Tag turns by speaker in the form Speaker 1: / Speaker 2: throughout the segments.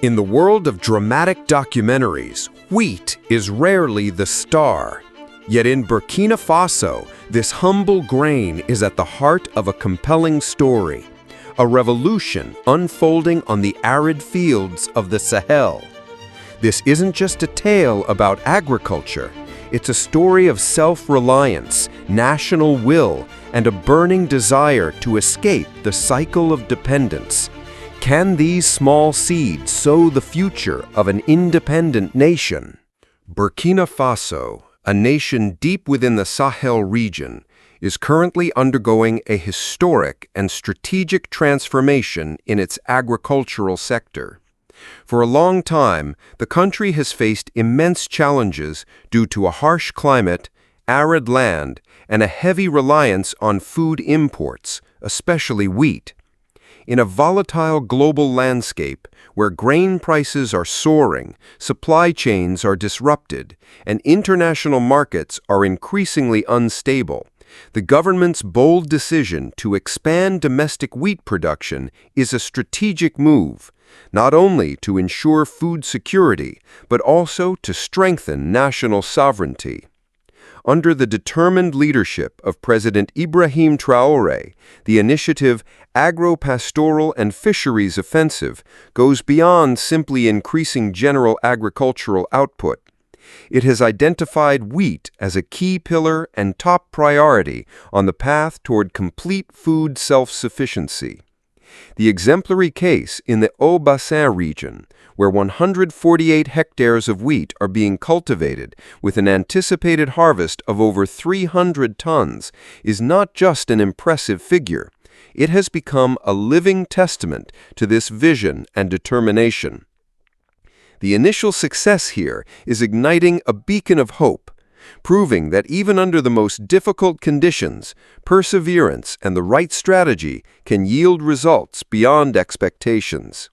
Speaker 1: In the world of dramatic documentaries, wheat is rarely the star. Yet in Burkina Faso, this humble grain is at the heart of a compelling story, a revolution unfolding on the arid fields of the Sahel. This isn't just a tale about agriculture, it's a story of self-reliance, national will, and a burning desire to escape the cycle of dependence. Can these small seeds sow the future of an independent nation? Burkina Faso, a nation deep within the Sahel region, is currently undergoing a historic and strategic transformation in its agricultural sector. For a long time, the country has faced immense challenges due to a harsh climate, arid land, and a heavy reliance on food imports, especially wheat. In a volatile global landscape where grain prices are soaring, supply chains are disrupted, and international markets are increasingly unstable, the government's bold decision to expand domestic wheat production is a strategic move, not only to ensure food security, but also to strengthen national sovereignty. Under the determined leadership of President Ibrahim Traore, the initiative Agro-Pastoral and Fisheries Offensive goes beyond simply increasing general agricultural output. It has identified wheat as a key pillar and top priority on the path toward complete food self-sufficiency. The exemplary case in the Haut-Bassin region, where 148 hectares of wheat are being cultivated with an anticipated harvest of over 300 tons, is not just an impressive figure. It has become a living testament to this vision and determination. The initial success here is igniting a beacon of hope, proving that even under the most difficult conditions, perseverance and the right strategy can yield results beyond expectations.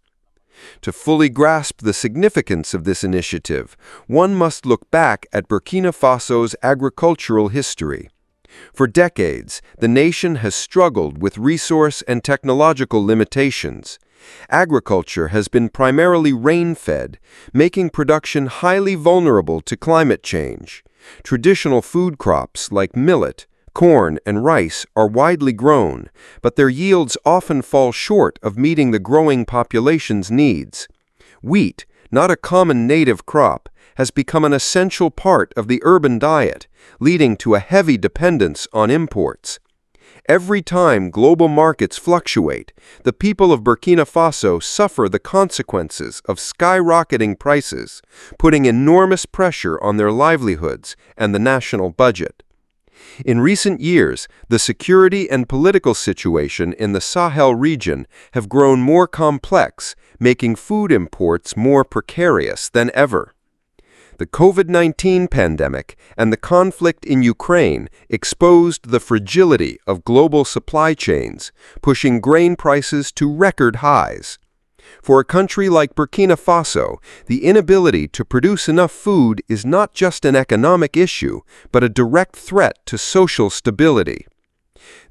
Speaker 1: To fully grasp the significance of this initiative, one must look back at Burkina Faso's agricultural history. For decades, the nation has struggled with resource and technological limitations. Agriculture has been primarily rain-fed, making production highly vulnerable to climate change. Traditional food crops like millet, corn, and rice are widely grown, but their yields often fall short of meeting the growing population's needs. Wheat, not a common native crop, has become an essential part of the urban diet, leading to a heavy dependence on imports. Every time global markets fluctuate, the people of Burkina Faso suffer the consequences of skyrocketing prices, putting enormous pressure on their livelihoods and the national budget. In recent years, the security and political situation in the Sahel region have grown more complex, making food imports more precarious than ever. The COVID-19 pandemic and the conflict in Ukraine exposed the fragility of global supply chains, pushing grain prices to record highs. For a country like Burkina Faso, the inability to produce enough food is not just an economic issue, but a direct threat to social stability.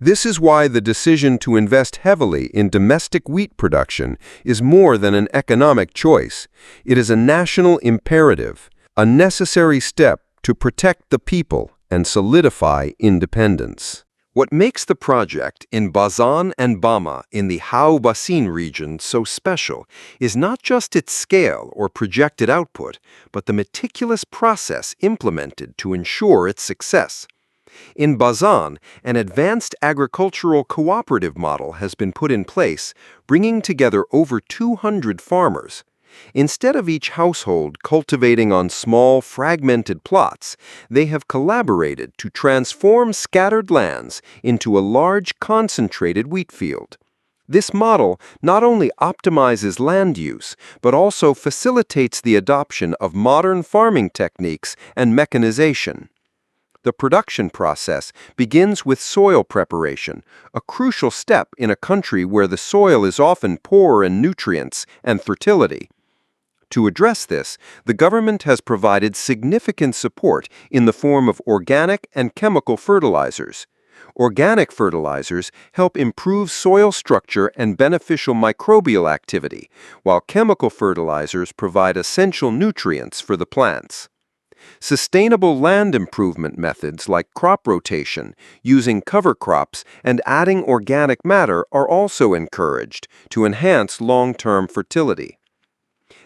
Speaker 1: This is why the decision to invest heavily in domestic wheat production is more than an economic choice. It is a national imperative, a necessary step to protect the people and solidify independence. What makes the project in Bazan and Bama in the Haut-Bassin region so special is not just its scale or projected output, but the meticulous process implemented to ensure its success. In Bazan, an advanced agricultural cooperative model has been put in place, bringing together over 200 farmers. Instead of each household cultivating on small, fragmented plots, they have collaborated to transform scattered lands into a large, concentrated wheat field. This model not only optimizes land use, but also facilitates the adoption of modern farming techniques and mechanization. The production process begins with soil preparation, a crucial step in a country where the soil is often poor in nutrients and fertility. To address this, the government has provided significant support in the form of organic and chemical fertilizers. Organic fertilizers help improve soil structure and beneficial microbial activity, while chemical fertilizers provide essential nutrients for the plants. Sustainable land improvement methods like crop rotation, using cover crops, and adding organic matter are also encouraged to enhance long-term fertility.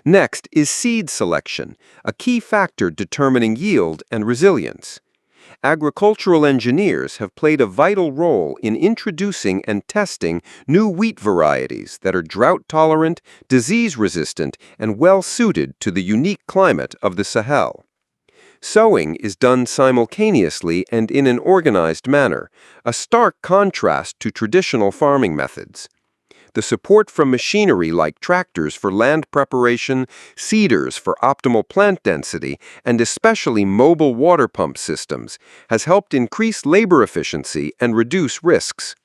Speaker 1: Next is seed selection, a key factor determining yield and resilience. Agricultural engineers have played a vital role in introducing and testing new wheat varieties that are drought-tolerant, disease-resistant, and well-suited to the unique climate of the Sahel. Sowing is done simultaneously and in an organized manner, a stark contrast to traditional farming methods. The support from machinery like tractors for land preparation, seeders for optimal plant density, and especially mobile water pump systems has helped increase labor efficiency and reduce risks.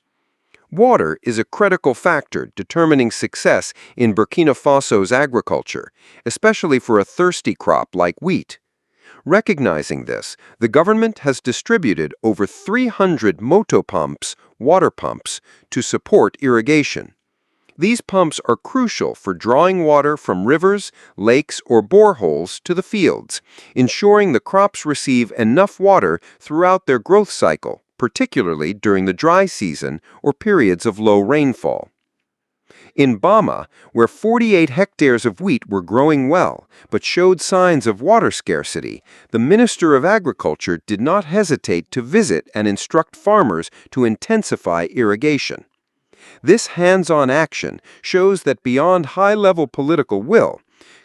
Speaker 1: Water is a critical factor determining success in Burkina Faso's agriculture, especially for a thirsty crop like wheat. Recognizing this, the government has distributed over 300 motopumps, water pumps, to support irrigation. These pumps are crucial for drawing water from rivers, lakes, or boreholes to the fields, ensuring the crops receive enough water throughout their growth cycle, particularly during the dry season or periods of low rainfall. In Bama, where 48 hectares of wheat were growing well but showed signs of water scarcity, the Minister of Agriculture did not hesitate to visit and instruct farmers to intensify irrigation. This hands-on action shows that beyond high-level political will,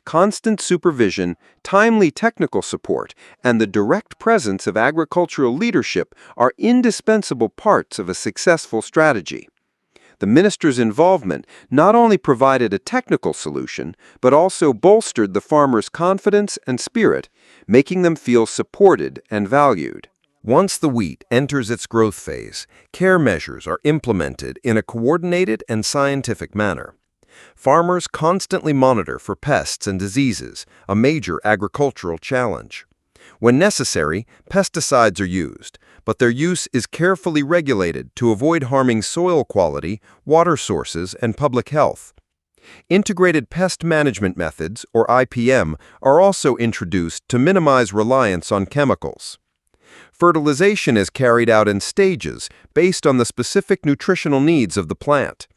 Speaker 1: constant supervision, timely technical support, and the direct presence of agricultural leadership are indispensable parts of a successful strategy. The minister's involvement not only provided a technical solution, but also bolstered the farmers' confidence and spirit, making them feel supported and valued. Once the wheat enters its growth phase, care measures are implemented in a coordinated and scientific manner. Farmers constantly monitor for pests and diseases, a major agricultural challenge. When necessary, pesticides are used, but their use is carefully regulated to avoid harming soil quality, water sources, and public health. Integrated pest management methods, or IPM, are also introduced to minimize reliance on chemicals. Fertilization is carried out in stages based on the specific nutritional needs of the plant.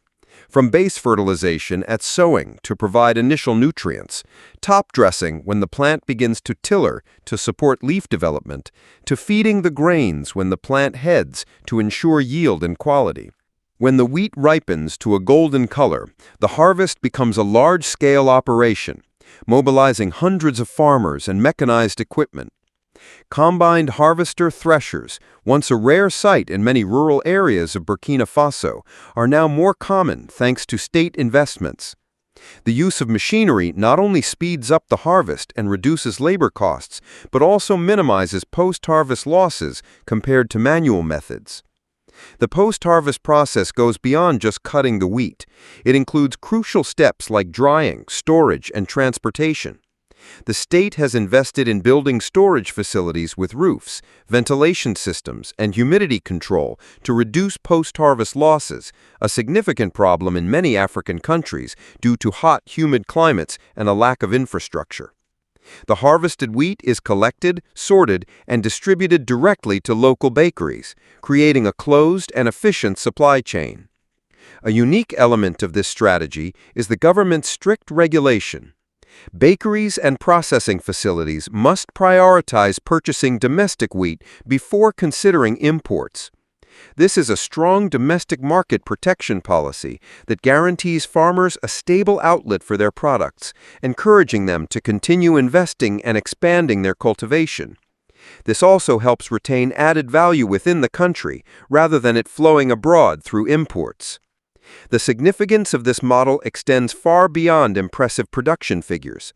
Speaker 1: From base fertilization at sowing to provide initial nutrients, top dressing when the plant begins to tiller to support leaf development, to feeding the grains when the plant heads to ensure yield and quality. When the wheat ripens to a golden color, the harvest becomes a large-scale operation, mobilizing hundreds of farmers and mechanized equipment. Combined harvester threshers, once a rare sight in many rural areas of Burkina Faso, are now more common thanks to state investments. The use of machinery not only speeds up the harvest and reduces labor costs, but also minimizes post-harvest losses compared to manual methods. The post-harvest process goes beyond just cutting the wheat. It includes crucial steps like drying, storage, and transportation. The state has invested in building storage facilities with roofs, ventilation systems, and humidity control to reduce post-harvest losses, a significant problem in many African countries due to hot, humid climates and a lack of infrastructure. The harvested wheat is collected, sorted, and distributed directly to local bakeries, creating a closed and efficient supply chain. A unique element of this strategy is the government's strict regulation. Bakeries and processing facilities must prioritize purchasing domestic wheat before considering imports. This is a strong domestic market protection policy that guarantees farmers a stable outlet for their products, encouraging them to continue investing and expanding their cultivation. This also helps retain added value within the country rather than it flowing abroad through imports. The significance of this model extends far beyond impressive production figures.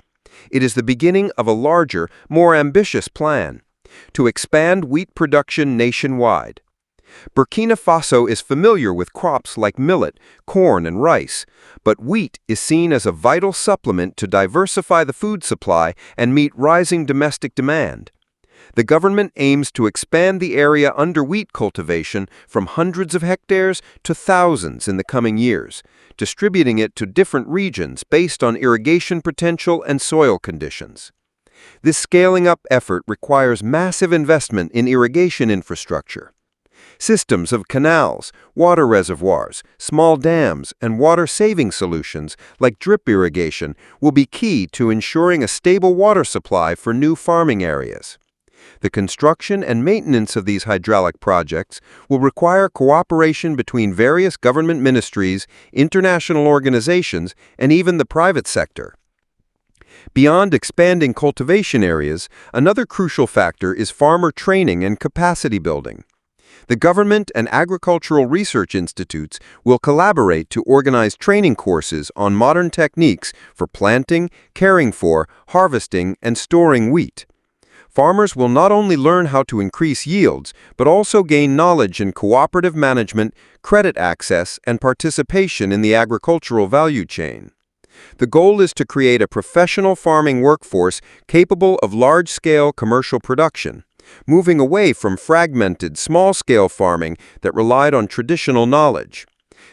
Speaker 1: It is the beginning of a larger, more ambitious plan to expand wheat production nationwide. Burkina Faso is familiar with crops like millet, corn, and rice, but wheat is seen as a vital supplement to diversify the food supply and meet rising domestic demand. The government aims to expand the area under wheat cultivation from hundreds of hectares to thousands in the coming years, distributing it to different regions based on irrigation potential and soil conditions. This scaling-up effort requires massive investment in irrigation infrastructure. Systems of canals, water reservoirs, small dams, and water-saving solutions like drip irrigation will be key to ensuring a stable water supply for new farming areas. The construction and maintenance of these hydraulic projects will require cooperation between various government ministries, international organizations, and even the private sector. Beyond expanding cultivation areas, another crucial factor is farmer training and capacity building. The government and agricultural research institutes will collaborate to organize training courses on modern techniques for planting, caring for, harvesting, and storing wheat. Farmers will not only learn how to increase yields, but also gain knowledge in cooperative management, credit access, and participation in the agricultural value chain. The goal is to create a professional farming workforce capable of large-scale commercial production, moving away from fragmented, small-scale farming that relied on traditional knowledge.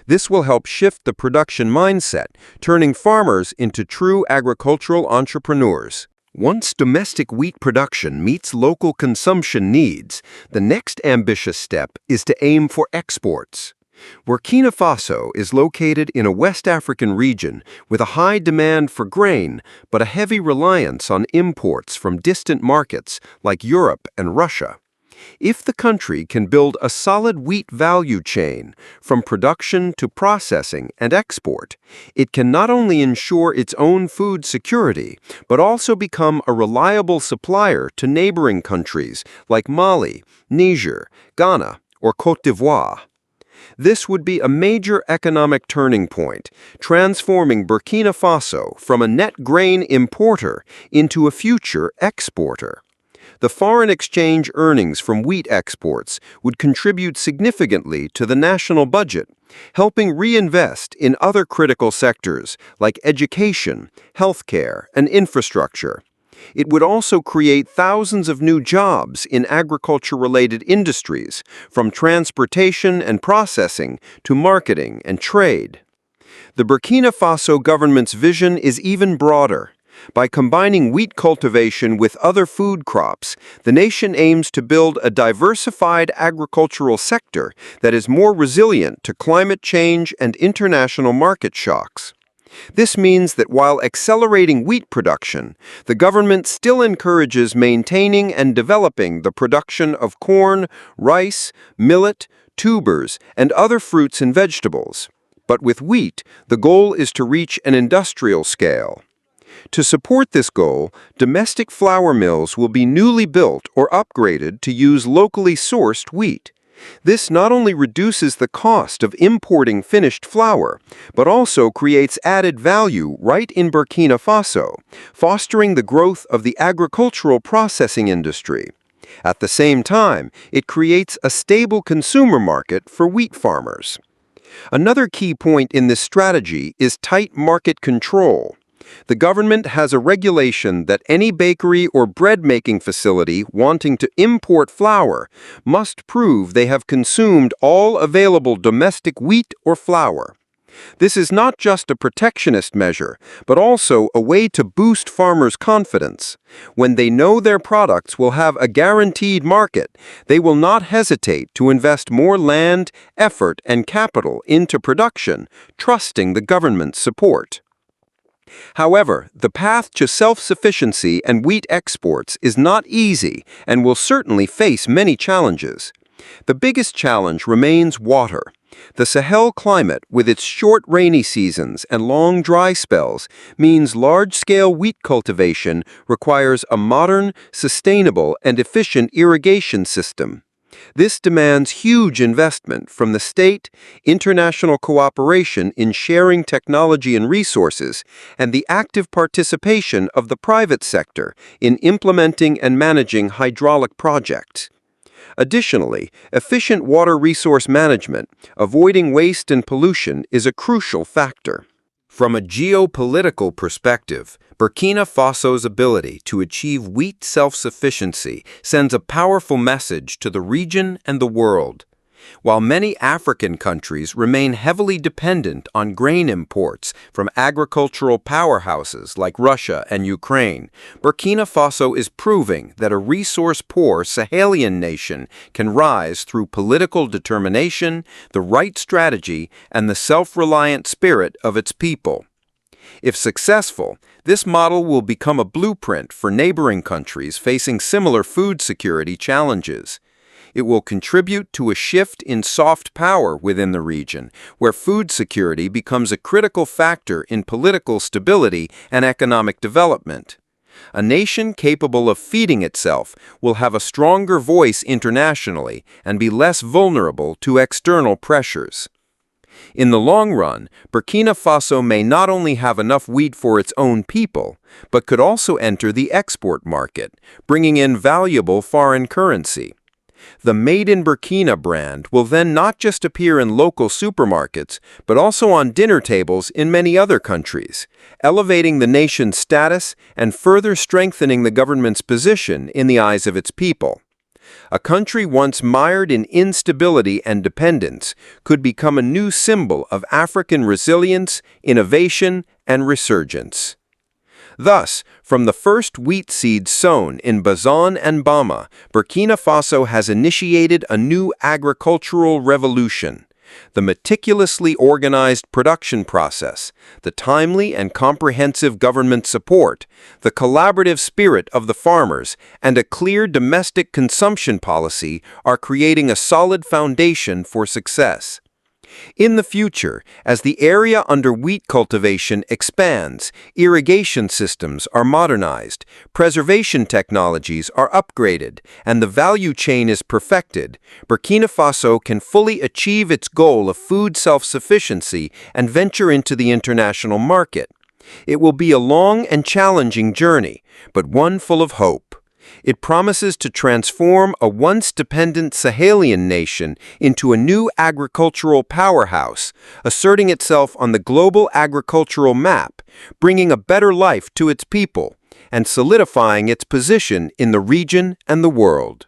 Speaker 1: This will help shift the production mindset, turning farmers into true agricultural entrepreneurs. Once domestic wheat production meets local consumption needs, the next ambitious step is to aim for exports. Burkina Faso is located in a West African region with a high demand for grain, but a heavy reliance on imports from distant markets like Europe and Russia. If the country can build a solid wheat value chain, from production to processing and export, it can not only ensure its own food security, but also become a reliable supplier to neighboring countries like Mali, Niger, Ghana, or Côte d'Ivoire. This would be a major economic turning point, transforming Burkina Faso from a net grain importer into a future exporter. The foreign exchange earnings from wheat exports would contribute significantly to the national budget, helping reinvest in other critical sectors like education, healthcare, and infrastructure. It would also create thousands of new jobs in agriculture-related industries, from transportation and processing to marketing and trade. The Burkina Faso government's vision is even broader. By combining wheat cultivation with other food crops, the nation aims to build a diversified agricultural sector that is more resilient to climate change and international market shocks. This means that while accelerating wheat production, the government still encourages maintaining and developing the production of corn, rice, millet, tubers, and other fruits and vegetables. But with wheat, the goal is to reach an industrial scale. To support this goal, domestic flour mills will be newly built or upgraded to use locally sourced wheat. This not only reduces the cost of importing finished flour, but also creates added value right in Burkina Faso, fostering the growth of the agricultural processing industry. At the same time, it creates a stable consumer market for wheat farmers. Another key point in this strategy is tight market control. The government has a regulation that any bakery or bread-making facility wanting to import flour must prove they have consumed all available domestic wheat or flour. This is not just a protectionist measure, but also a way to boost farmers' confidence. When they know their products will have a guaranteed market, they will not hesitate to invest more land, effort, and capital into production, trusting the government's support. However, the path to self-sufficiency and wheat exports is not easy and will certainly face many challenges. The biggest challenge remains water. The Sahel climate, with its short rainy seasons and long dry spells, means large-scale wheat cultivation requires a modern, sustainable, and efficient irrigation system. This demands huge investment from the state, international cooperation in sharing technology and resources, and the active participation of the private sector in implementing and managing hydraulic projects. Additionally, efficient water resource management, avoiding waste and pollution, is a crucial factor. From a geopolitical perspective, Burkina Faso's ability to achieve wheat self-sufficiency sends a powerful message to the region and the world. While many African countries remain heavily dependent on grain imports from agricultural powerhouses like Russia and Ukraine, Burkina Faso is proving that a resource-poor Sahelian nation can rise through political determination, the right strategy, and the self-reliant spirit of its people. If successful, this model will become a blueprint for neighboring countries facing similar food security challenges. It will contribute to a shift in soft power within the region, where food security becomes a critical factor in political stability and economic development. A nation capable of feeding itself will have a stronger voice internationally and be less vulnerable to external pressures. In the long run, Burkina Faso may not only have enough wheat for its own people, but could also enter the export market, bringing in valuable foreign currency. The Made in Burkina brand will then not just appear in local supermarkets, but also on dinner tables in many other countries, elevating the nation's status and further strengthening the government's position in the eyes of its people. A country once mired in instability and dependence could become a new symbol of African resilience, innovation, and resurgence. Thus, from the first wheat seeds sown in Bazan and Bama, Burkina Faso has initiated a new agricultural revolution. The meticulously organized production process, the timely and comprehensive government support, the collaborative spirit of the farmers, and a clear domestic consumption policy are creating a solid foundation for success. In the future, as the area under wheat cultivation expands, irrigation systems are modernized, preservation technologies are upgraded, and the value chain is perfected, Burkina Faso can fully achieve its goal of food self-sufficiency and venture into the international market. It will be a long and challenging journey, but one full of hope. It promises to transform a once dependent Sahelian nation into a new agricultural powerhouse, asserting itself on the global agricultural map, bringing a better life to its people, and solidifying its position in the region and the world.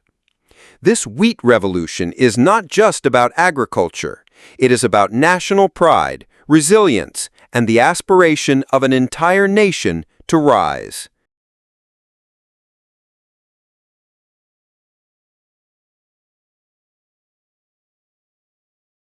Speaker 1: This wheat revolution is not just about agriculture. It is about national pride, resilience, and the aspiration of an entire nation to rise.